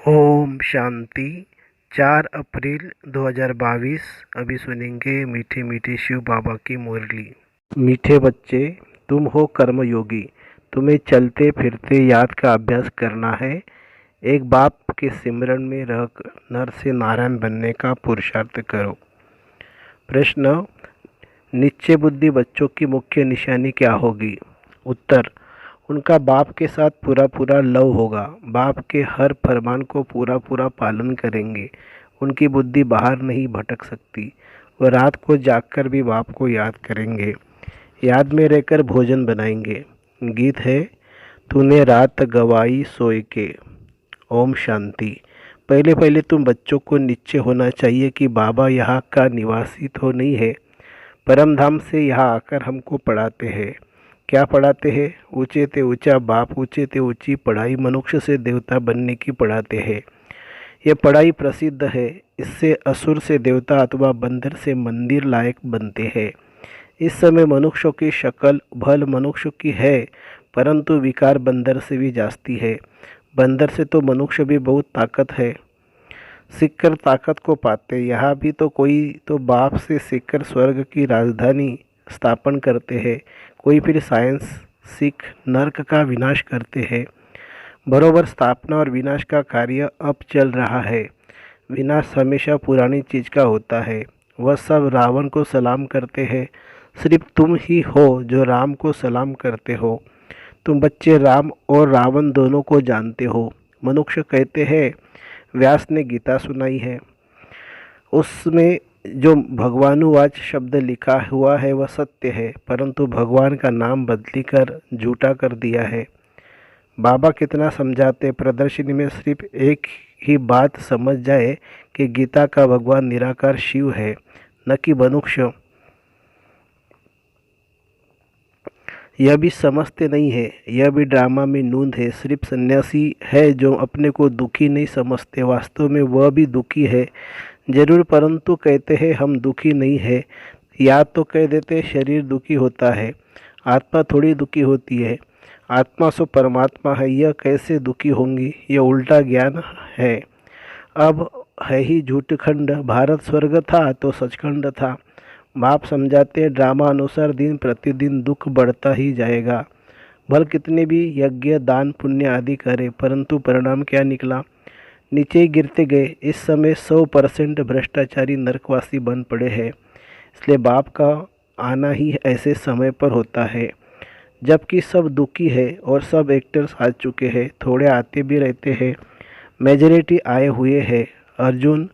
ओम शांति। 4 अप्रैल 2022। अभी सुनेंगे मीठे मीठे शिव बाबा की मुरली। मीठे बच्चे, तुम हो कर्मयोगी। तुम्हें चलते फिरते याद का अभ्यास करना है। एक बाप के सिमरन में रह नर से नारायण बनने का पुरुषार्थ करो। प्रश्न: निश्चय बुद्धि बच्चों की मुख्य निशानी क्या होगी? उत्तर: उनका बाप के साथ पूरा पूरा लव होगा। बाप के हर फरमान को पूरा पूरा पालन करेंगे। उनकी बुद्धि बाहर नहीं भटक सकती। वह रात को जागकर भी बाप को याद करेंगे। याद में रहकर भोजन बनाएंगे। गीत है: तूने रात गवाई सोए के। ओम शांति। पहले पहले तुम बच्चों को निश्चय होना चाहिए कि बाबा यहाँ का निवासी तो नहीं है, परम धाम से यहाँ आकर हमको पढ़ाते हैं। क्या पढ़ाते हैं? ऊंचे ते ऊंचा बाप, ऊंचे ते ऊंची पढ़ाई, मनुष्य से देवता बनने की पढ़ाते हैं। यह पढ़ाई प्रसिद्ध है। इससे असुर से देवता अथवा बंदर से मंदिर लायक बनते हैं। इस समय मनुष्यों की शक्ल भल मनुष्य की है, परंतु विकार बंदर से भी जास्ती है। बंदर से तो मनुष्य भी बहुत ताकत है, सीखकर ताकत को पाते। यहाँ भी तो कोई तो बाप से सीखकर स्वर्ग की राजधानी स्थापन करते हैं, कोई फिर साइंस सीख नरक का विनाश करते हैं। बरोबर स्थापना और विनाश का कार्य अब चल रहा है। विनाश हमेशा पुरानी चीज का होता है। वह सब रावण को सलाम करते हैं। सिर्फ तुम ही हो जो राम को सलाम करते हो। तुम बच्चे राम और रावण दोनों को जानते हो। मनुष्य कहते हैं व्यास ने गीता सुनाई है, उसमें जो भगवानुवाच शब्द लिखा हुआ है वह सत्य है, परंतु भगवान का नाम बदली कर झूठा कर दिया है। बाबा कितना समझाते, प्रदर्शनी में सिर्फ एक ही बात समझ जाए कि गीता का भगवान निराकार शिव है, न कि मनुष्य। यह भी समझते नहीं है। यह भी ड्रामा में नूंद है। सिर्फ सन्यासी है जो अपने को दुखी नहीं समझते, वास्तव में वह भी दुखी है जरूर, परंतु कहते हैं हम दुखी नहीं है। या तो कह देते शरीर दुखी होता है, आत्मा थोड़ी दुखी होती है। आत्मा सो परमात्मा है, यह कैसे दुखी होंगी? यह उल्टा ज्ञान है। अब है ही झूठखंड। भारत स्वर्ग था तो सचखंड था। बाप समझाते ड्रामा अनुसार दिन प्रतिदिन दुख बढ़ता ही जाएगा। भल कितने भी यज्ञ दान पुण्य आदि करे, परंतु परिणाम क्या निकला? नीचे ही गिरते गए। इस समय 100% भ्रष्टाचारी नरकवासी बन पड़े हैं। इसलिए बाप का आना ही ऐसे समय पर होता है जबकि सब दुखी है और सब एक्टर्स आ चुके हैं। थोड़े आते भी रहते हैं, मेजॉरिटी आए हुए हैं। अर्जुन,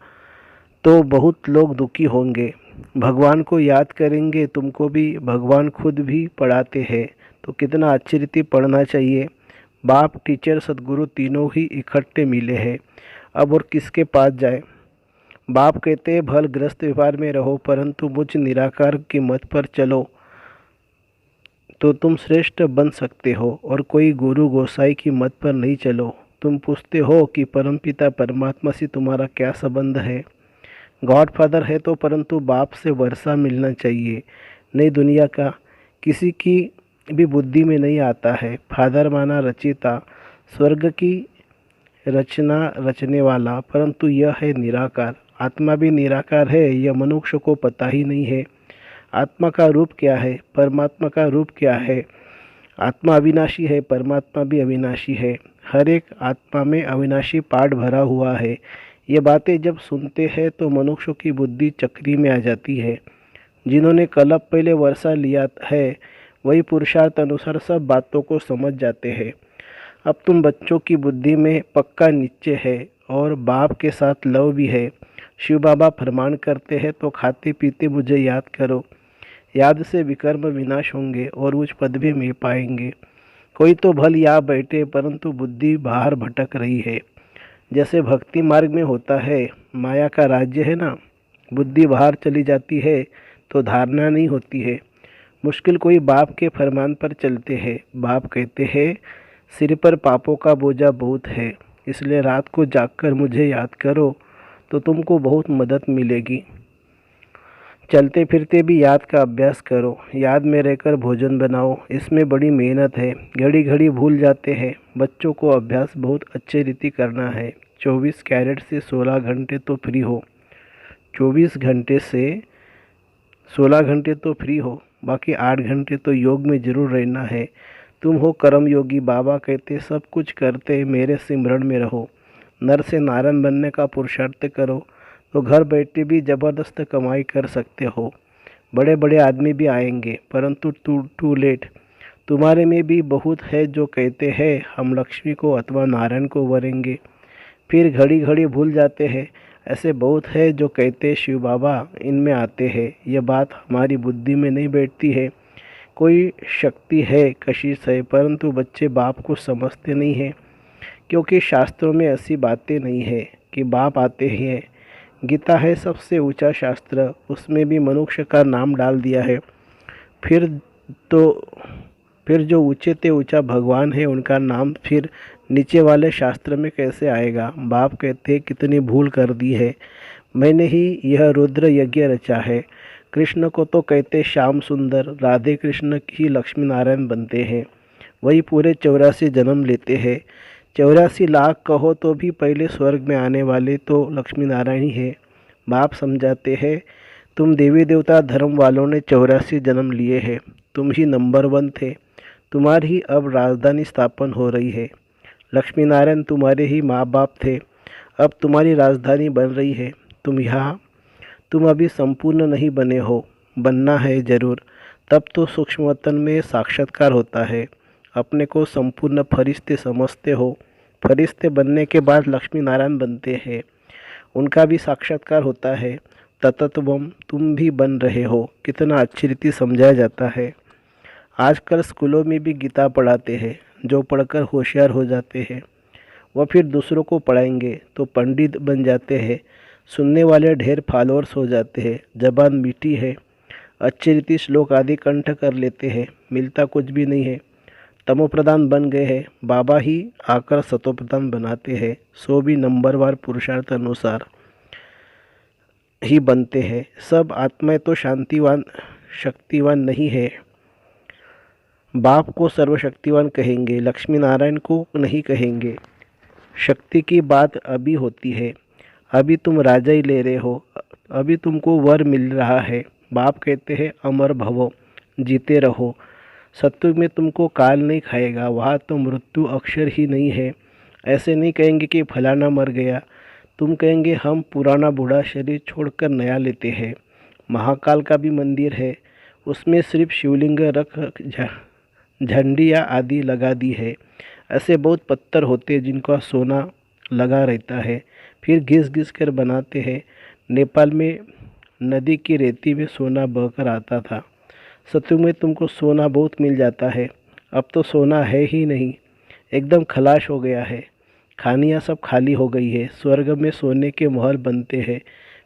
तो बहुत लोग दुखी होंगे। भगवान को याद करेंगे। तुमको भी भगवान खुद भी पढ़ाते हैं, तो कितना अच्छी रीति पढ़ना चाहिए। बाप, टीचर, सदगुरु तीनों ही इकट्ठे मिले हैं। अब और किसके पास जाए? बाप कहते हैं भल ग्रस्त व्यवहार में रहो, परंतु मुझ निराकार के मत पर चलो तो तुम श्रेष्ठ बन सकते हो, और कोई गुरु गोसाई की मत पर नहीं चलो। तुम पूछते हो कि परमपिता परमात्मा से तुम्हारा क्या संबंध है? गॉड फादर है तो, परंतु बाप से वर्षा मिलना चाहिए। नई दुनिया का किसी की भी बुद्धि में नहीं आता है। फादर माना रचिता, स्वर्ग की रचना रचने वाला, परंतु यह है निराकार। आत्मा भी निराकार है, यह मनुष्य को पता ही नहीं है। आत्मा का रूप क्या है? परमात्मा का रूप क्या है? आत्मा अविनाशी है, परमात्मा भी अविनाशी है। हर एक आत्मा में अविनाशी पाठ भरा हुआ है। ये बातें जब सुनते हैं तो मनुष्यों की बुद्धि चक्री में आ जाती है। जिन्होंने कल्प पहले वर्षा लिया है वही पुरुषार्थ अनुसार सब बातों को समझ जाते हैं। अब तुम बच्चों की बुद्धि में पक्का निश्चय है और बाप के साथ लव भी है। शिव बाबा फरमान करते हैं तो खाते पीते मुझे याद करो। याद से विकर्म विनाश होंगे और उच्च पद भी मिल पाएंगे। कोई तो भल यहाँ बैठे, परंतु बुद्धि बाहर भटक रही है। जैसे भक्ति मार्ग में होता है, माया का राज्य है ना, बुद्धि बाहर चली जाती है तो धारणा नहीं होती है। मुश्किल कोई बाप के फरमान पर चलते हैं। बाप कहते हैं सिर पर पापों का बोझा बहुत है, इसलिए रात को जागकर मुझे याद करो तो तुमको बहुत मदद मिलेगी। चलते फिरते भी याद का अभ्यास करो। याद में रहकर भोजन बनाओ, इसमें बड़ी मेहनत है। घड़ी घड़ी भूल जाते हैं। बच्चों को अभ्यास बहुत अच्छी रीति करना है। 24 कैरेट से 16 घंटे तो फ्री हो, 24 घंटे से 16 घंटे तो फ्री हो, बाकी 8 घंटे तो योग में जरूर रहना है। तुम हो कर्म योगी, बाबा कहते सब कुछ करते मेरे सिमरन में रहो। नर से नारायण बनने का पुरुषार्थ करो तो घर बैठे भी ज़बरदस्त कमाई कर सकते हो। बड़े बड़े आदमी भी आएंगे, परंतु टू लेट। तुम्हारे में भी बहुत है जो कहते हैं हम लक्ष्मी को अथवा नारायण को वरेंगे, फिर घड़ी घड़ी भूल जाते हैं। ऐसे बहुत है जो कहते शिव बाबा इनमें आते हैं। यह बात हमारी बुद्धि में नहीं बैठती है। कोई शक्ति है, कशिश है, परंतु बच्चे बाप को समझते नहीं हैं, क्योंकि शास्त्रों में ऐसी बातें नहीं है कि बाप आते हैं। गीता है सबसे ऊंचा शास्त्र, उसमें भी मनुष्य का नाम डाल दिया है। फिर तो फिर जो ऊंचे ते ऊंचा भगवान है उनका नाम फिर नीचे वाले शास्त्र में कैसे आएगा। बाप कहते कितनी भूल कर दी है, मैंने ही यह रुद्र यज्ञ रचा है। कृष्ण को तो कहते श्याम सुंदर, राधे कृष्ण ही लक्ष्मी नारायण बनते हैं। वही पूरे 84 जन्म लेते हैं। 84 लाख कहो तो भी पहले स्वर्ग में आने वाले तो लक्ष्मी नारायण ही है। बाप समझाते हैं तुम देवी देवता धर्म वालों ने 84 जन्म लिए हैं, तुम ही नंबर 1 थे। तुम्हारी अब राजधानी स्थापन हो रही है। लक्ष्मी नारायण तुम्हारे ही माँ बाप थे, अब तुम्हारी राजधानी बन रही है। तुम अभी संपूर्ण नहीं बने हो, बनना है जरूर, तब तो सूक्ष्मतन में साक्षात्कार होता है। अपने को संपूर्ण फरिश्ते समझते हो, फरिश्ते बनने के बाद लक्ष्मी नारायण बनते हैं, उनका भी साक्षात्कार होता है। ततत्वम तुम भी बन रहे हो, कितना अच्छी रीति समझाया जाता है। आजकल स्कूलों में भी गीता पढ़ाते हैं, जो पढ़कर होशियार हो जाते हैं वह फिर दूसरों को पढ़ाएंगे तो पंडित बन जाते हैं। सुनने वाले ढेर फॉलोअर्स हो जाते हैं, जबान मीठी है, अच्छी रीति श्लोक आदि कंठ कर लेते हैं, मिलता कुछ भी नहीं है। तमोप्रधान बन गए हैं, बाबा ही आकर सतोप्रधान बनाते हैं। सो भी नंबरवार पुरुषार्थ अनुसार ही बनते हैं। सब आत्माएं तो शांतिवान शक्तिवान नहीं है। बाप को सर्वशक्तिवान कहेंगे, लक्ष्मी नारायण को नहीं कहेंगे। शक्ति की बात अभी होती है, अभी तुम राजा ही ले रहे हो, अभी तुमको वर मिल रहा है। बाप कहते हैं अमर भवो, जीते रहो। सत्युग में तुमको काल नहीं खाएगा, वहाँ तो मृत्यु अक्षर ही नहीं है। ऐसे नहीं कहेंगे कि फलाना मर गया, तुम कहेंगे हम पुराना बूढ़ा शरीर छोड़कर नया लेते हैं। महाकाल का भी मंदिर है, उसमें सिर्फ शिवलिंग रख झंडियाँ आदि लगा दी है। ऐसे बहुत पत्थर होते हैं जिनका सोना लगा रहता है, फिर घिस घिस कर बनाते हैं। नेपाल में नदी की रेती में सोना बहकर आता था। सत्युग में तुमको सोना बहुत मिल जाता है, अब तो सोना है ही नहीं, एकदम खलाश हो गया है। खानियाँ सब खाली हो गई है। स्वर्ग में सोने के महल बनते हैं,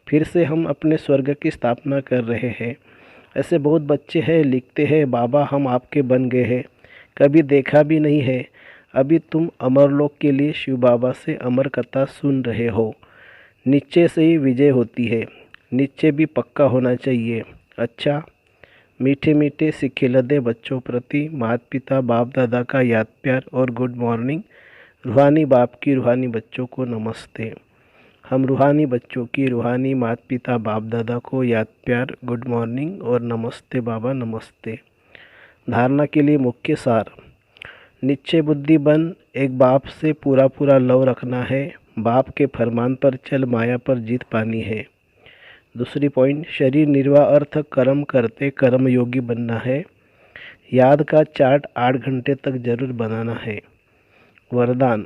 फिर से हम अपने स्वर्ग की स्थापना कर रहे हैं। ऐसे बहुत बच्चे हैं, लिखते हैं बाबा हम आपके बन गए हैं, कभी देखा भी नहीं है। अभी तुम अमरलोक के लिए शिव बाबा से अमर कथा सुन रहे हो। नीचे से ही विजय होती है, नीचे भी पक्का होना चाहिए। अच्छा, मीठे मीठे सिखिलदे बच्चों प्रति माता पिता बाप दादा का याद प्यार और गुड मॉर्निंग। रूहानी बाप की रूहानी बच्चों को नमस्ते। हम रूहानी बच्चों की रूहानी माता पिता बाप दादा को याद प्यार, गुड मॉर्निंग और नमस्ते बाबा नमस्ते। धारणा के लिए मुख्य सार, निश्चय बुद्धि बन एक बाप से पूरा पूरा लव रखना है। बाप के फरमान पर चल, माया पर जीत पानी है। दूसरी पॉइंट, शरीर निर्वाह अर्थ कर्म करते कर्म योगी बनना है। याद का चार्ट 8 घंटे तक जरूर बनाना है। वरदान,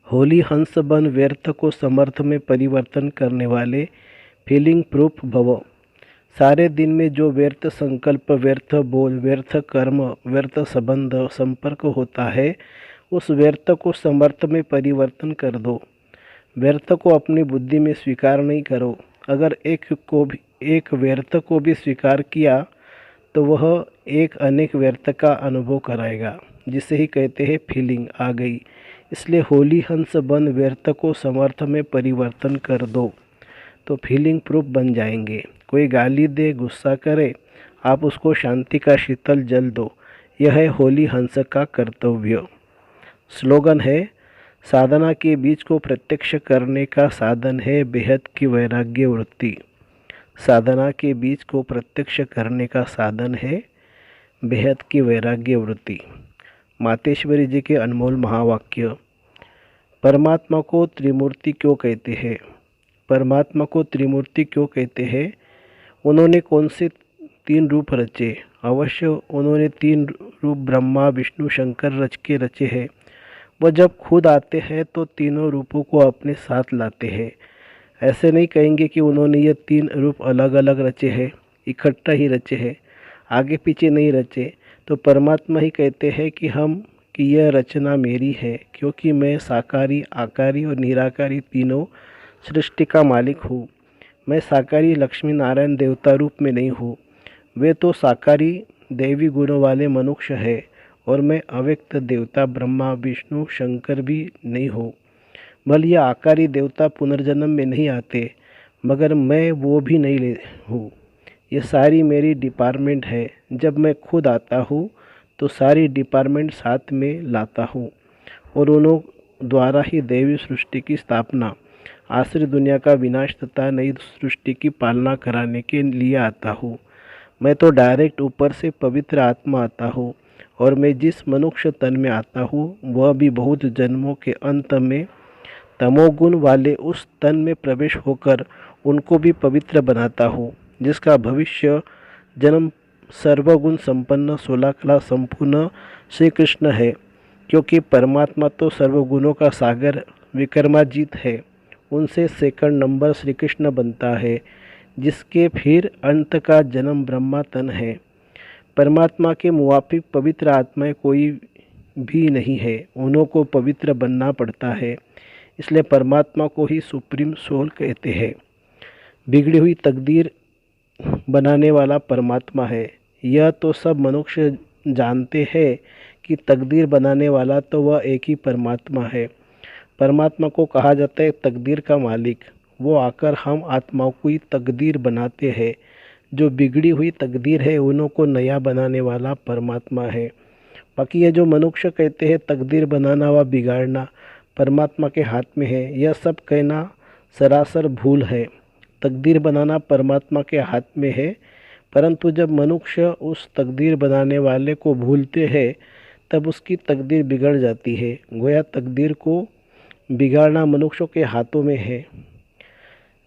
होली हंस बन व्यर्थ को समर्थ में परिवर्तन करने वाले फीलिंग प्रूफ भव। सारे दिन में जो व्यर्थ संकल्प, व्यर्थ बोल, व्यर्थ कर्म, व्यर्थ संबंध संपर्क होता है, उस व्यर्थ को समर्थ में परिवर्तन कर दो। व्यर्थ को अपनी बुद्धि में स्वीकार नहीं करो। अगर एक व्यर्थ को भी स्वीकार किया तो वह एक अनेक व्यर्थ का अनुभव कराएगा, जिसे ही कहते हैं फीलिंग आ गई। इसलिए होली हंस बन व्यर्थ को समर्थ में परिवर्तन कर दो तो फीलिंग प्रूफ बन जाएंगे। कोई गाली दे, गुस्सा करे, आप उसको शांति का शीतल जल दो। यह है होली हंस का कर्तव्य। स्लोगन है, साधना के बीज को प्रत्यक्ष करने का साधन है बेहद की वैराग्य वृत्ति। साधना के बीज को प्रत्यक्ष करने का साधन है बेहद की वैराग्य वृत्ति। मातेश्वरी जी के अनमोल महावाक्य। परमात्मा को त्रिमूर्ति क्यों कहते हैं? परमात्मा को त्रिमूर्ति क्यों कहते हैं? उन्होंने कौन से 3 रूप रचे? अवश्य उन्होंने 3 रूप ब्रह्मा विष्णु शंकर रच के रचे हैं। वह जब खुद आते हैं तो तीनों रूपों को अपने साथ लाते हैं। ऐसे नहीं कहेंगे कि उन्होंने ये 3 रूप अलग अलग रचे हैं, इकट्ठा ही रचे हैं, आगे पीछे नहीं रचे। तो परमात्मा ही कहते हैं कि यह रचना मेरी है, क्योंकि मैं साकारी आकारी और निराकारी तीनों सृष्टि का मालिक हूँ। मैं साकारी लक्ष्मी नारायण देवता रूप में नहीं हूँ, वे तो साकारी दैवी गुणों वाले मनुष्य है, और मैं अव्यक्त देवता ब्रह्मा विष्णु शंकर भी नहीं हूँ। भले ये आकारी देवता पुनर्जन्म में नहीं आते, मगर मैं वो भी नहीं ले हूँ। ये सारी मेरी डिपार्टमेंट है। जब मैं खुद आता हूँ तो सारी डिपार्टमेंट साथ में लाता हूँ, और उन्हों द्वारा ही दैवी सृष्टि की स्थापना, आश्रित दुनिया का विनाश तथा नई सृष्टि की पालना कराने के लिए आता हूँ। मैं तो डायरेक्ट ऊपर से पवित्र आत्मा आता हूँ, और मैं जिस मनुष्य तन में आता हूँ वह भी बहुत जन्मों के अंत में तमोगुण वाले उस तन में प्रवेश होकर उनको भी पवित्र बनाता हूँ, जिसका भविष्य जन्म सर्वगुण संपन्न 16 कला संपूर्ण श्री कृष्ण है। क्योंकि परमात्मा तो सर्वगुणों का सागर विक्रमाजीत है, उनसे सेकंड नंबर श्री कृष्ण बनता है, जिसके फिर अंत का जन्म ब्रह्मा तन है। परमात्मा के मुवाफिक पवित्र आत्माएं कोई भी नहीं है, उन्हों को पवित्र बनना पड़ता है। इसलिए परमात्मा को ही सुप्रीम सोल कहते हैं। बिगड़ी हुई तकदीर बनाने वाला परमात्मा है। यह तो सब मनुष्य जानते हैं कि तकदीर बनाने वाला तो वह एक ही परमात्मा है। परमात्मा को कहा जाता है तकदीर का मालिक। वो आकर हम आत्माओं की तकदीर बनाते हैं। जो बिगड़ी हुई तकदीर है उन्हों को नया बनाने वाला परमात्मा है। बाकी ये जो मनुष्य कहते हैं तकदीर बनाना व बिगाड़ना परमात्मा के हाथ में है, यह सब कहना सरासर भूल है। तकदीर बनाना परमात्मा के हाथ में है, परंतु जब मनुष्य उस तकदीर बनाने वाले को भूलते हैं तब उसकी तकदीर बिगड़ जाती है। गोया तकदीर को बिगाड़ना मनुष्यों के हाथों में है।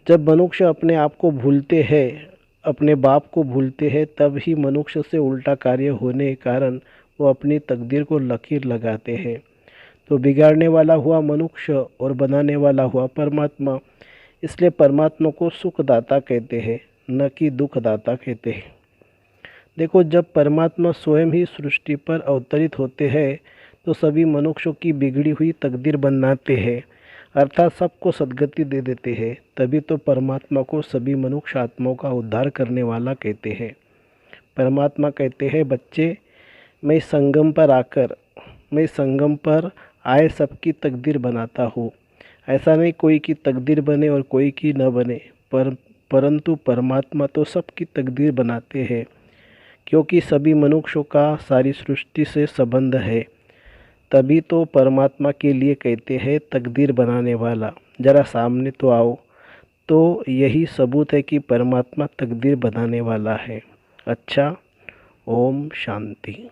जब मनुष्य अपने आप को भूलते हैं, अपने बाप को भूलते हैं, तब ही मनुष्य से उल्टा कार्य होने के कारण वो अपनी तकदीर को लकीर लगाते हैं। तो बिगाड़ने वाला हुआ मनुष्य और बनाने वाला हुआ परमात्मा। इसलिए परमात्मा को सुखदाता कहते हैं, न कि दुखदाता कहते हैं। देखो, जब परमात्मा स्वयं ही सृष्टि पर अवतरित होते हैं तो सभी मनुष्यों की बिगड़ी हुई तकदीर बनाते हैं, अर्थात सबको सद्गति दे देते हैं। तभी तो परमात्मा को सभी मनुष्य आत्माओं का उद्धार करने वाला कहते हैं। परमात्मा कहते हैं, बच्चे मैं संगम पर आए सबकी तकदीर बनाता हूँ। ऐसा नहीं कोई की तकदीर बने और कोई की न बने, परंतु परमात्मा तो सबकी तकदीर बनाते हैं, क्योंकि सभी मनुष्यों का सारी सृष्टि से संबंध है। तभी तो परमात्मा के लिए कहते हैं तकदीर बनाने वाला। ज़रा सामने तो आओ, तो यही सबूत है कि परमात्मा तकदीर बनाने वाला है। अच्छा, ओम शांति।